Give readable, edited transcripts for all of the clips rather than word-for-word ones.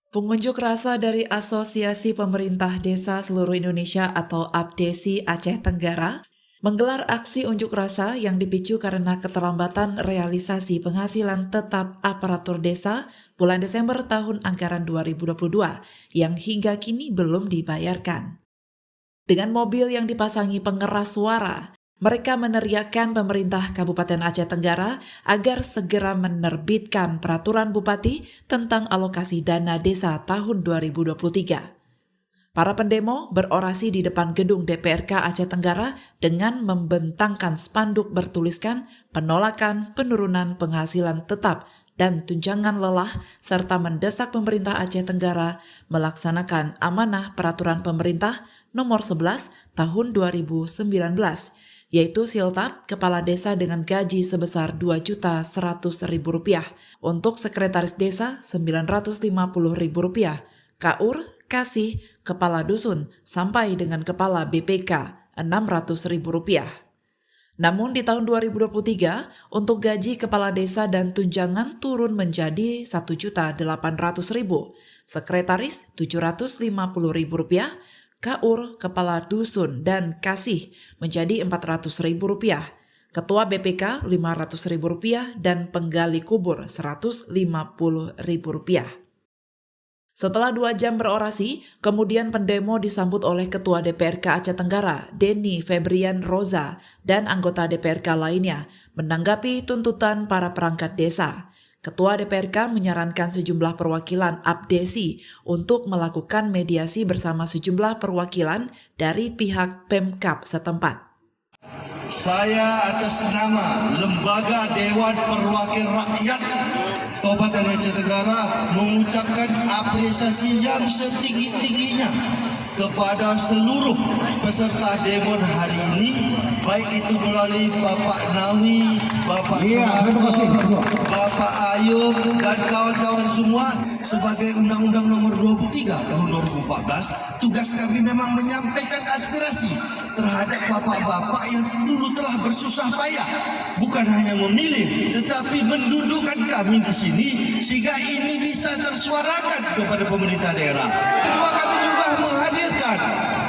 Pengunjuk rasa dari Asosiasi Pemerintah Desa Seluruh Indonesia atau APDESI Aceh Tenggara menggelar aksi unjuk rasa yang dipicu karena keterlambatan realisasi penghasilan tetap aparatur desa bulan Desember tahun anggaran 2022 yang hingga kini belum dibayarkan. Dengan mobil yang dipasangi pengeras suara, mereka meneriakkan pemerintah Kabupaten Aceh Tenggara agar segera menerbitkan peraturan bupati tentang alokasi dana desa tahun 2023. Para pendemo berorasi di depan gedung DPRK Aceh Tenggara dengan membentangkan spanduk bertuliskan penolakan penurunan penghasilan tetap dan tunjangan lelah serta mendesak pemerintah Aceh Tenggara melaksanakan amanah peraturan pemerintah nomor 11 tahun 2019, yaitu Siltap kepala desa dengan gaji sebesar Rp2.100.000 untuk sekretaris desa Rp950.000, KUR kasih kepala dusun sampai dengan kepala BPK Rp600.000. Namun di tahun 2023 untuk gaji kepala desa dan tunjangan turun menjadi Rp1.800.000, sekretaris Rp750.000, KUR kepala dusun dan kasih menjadi Rp400.000, ketua BPK Rp500.000 dan penggali kubur Rp150.000. Setelah 2 jam berorasi, kemudian pendemo disambut oleh Ketua DPRK Aceh Tenggara, Denny Febrian Roza, dan anggota DPRK lainnya menanggapi tuntutan para perangkat desa. Ketua DPRK menyarankan sejumlah perwakilan APDESI untuk melakukan mediasi bersama sejumlah perwakilan dari pihak Pemkab setempat. Saya atas nama Lembaga Dewan Perwakilan Rakyat Kabupaten Aceh Tenggara mengucapkan apresiasi yang setinggi-tingginya kepada seluruh peserta demo hari ini, baik itu melalui Bapak Nawi, Bapak Suharto, Bapak Ayub, dan kawan-kawan semua. Sebagai Undang-Undang Nomor 23 Tahun 2014, tugas kami memang menyampaikan aspirasi terhadap bapak-bapak yang dulu telah bersusah payah, bukan hanya memilih, tetapi mendudukkan kami di sini sehingga ini bisa tersuarakan kepada pemerintah daerah. Kedua, kami juga menghadirkan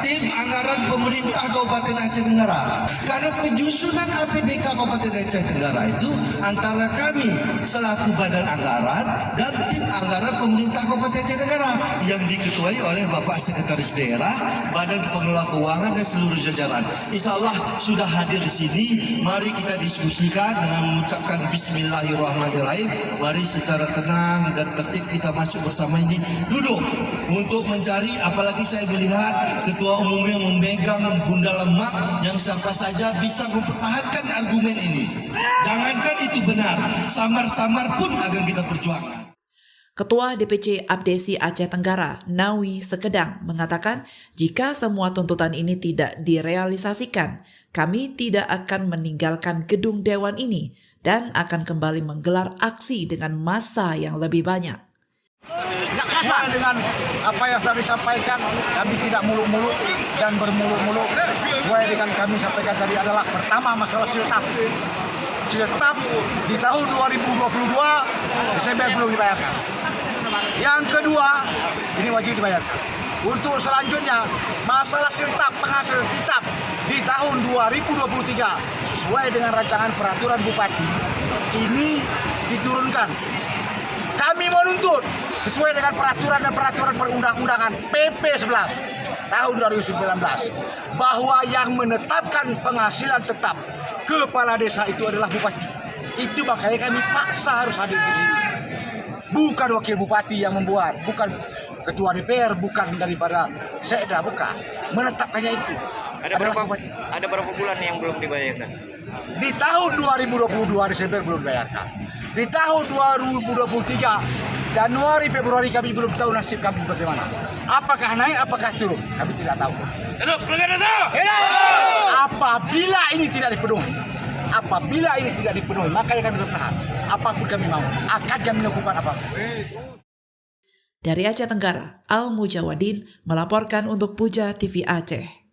tim anggaran pemerintah Kabupaten Aceh Tenggara, karena penyusunan APBK Kabupaten Aceh Tenggara itu antara kami selaku badan anggaran dan tim anggaran pemerintah Kabupaten Aceh Tenggara yang diketuai oleh Bapak Sekretaris Daerah, Badan Pengelola Keuangan dan seluruh jajaran. Insya Allah sudah hadir di sini. Mari kita diskusikan dengan mengucapkan Bismillahirrahmanirrahim. Mari secara tenang dan tertib kita masuk bersama ini, duduk untuk mencari. Apalagi saya melihat Ketua Umumnya memegang bunda lemak yang siapa saja bisa mempertahankan argumen ini. Jangankan itu benar, samar-samar pun akan kita perjuangkan. Ketua DPC APDESI Aceh Tenggara, Nawi Sekedang, mengatakan jika semua tuntutan ini tidak direalisasikan, kami tidak akan meninggalkan gedung dewan ini dan akan kembali menggelar aksi dengan massa yang lebih banyak. Sesuai dengan apa yang tadi disampaikan, kami tidak muluk-muluk dan bermuluk-muluk. Sesuai dengan kami sampaikan tadi adalah pertama masalah Siltap. Siltap di tahun 2022 Desember belum dibayarkan. Yang kedua, ini wajib dibayarkan. Untuk selanjutnya, masalah Siltap penghasil kitab di tahun 2023 sesuai dengan rancangan peraturan bupati ini diturunkan. Kami menuntut sesuai dengan peraturan dan peraturan perundang-undangan PP 11 tahun 2019 bahwa yang menetapkan penghasilan tetap kepala desa itu adalah bupati. Itu makanya kami paksa harus hadir di sini. Bukan wakil bupati yang membuat, bukan ketua DPR, bukan daripada Sekda, bukan. Menetapkannya itu. Ada berapa bulan yang belum dibayarkan? Di tahun 2022 Desember belum dibayarkan. Di tahun 2023 Januari Februari kami belum tahu nasib kami bagaimana. Apakah naik, apakah turun? Kami tidak tahu. Apabila ini tidak dipenuhi, makanya kami bertahan. Apapun kami mau, akan kami lakukan apapun. Dari Aceh Tenggara, Al Mujawadin melaporkan untuk Puja TV Aceh.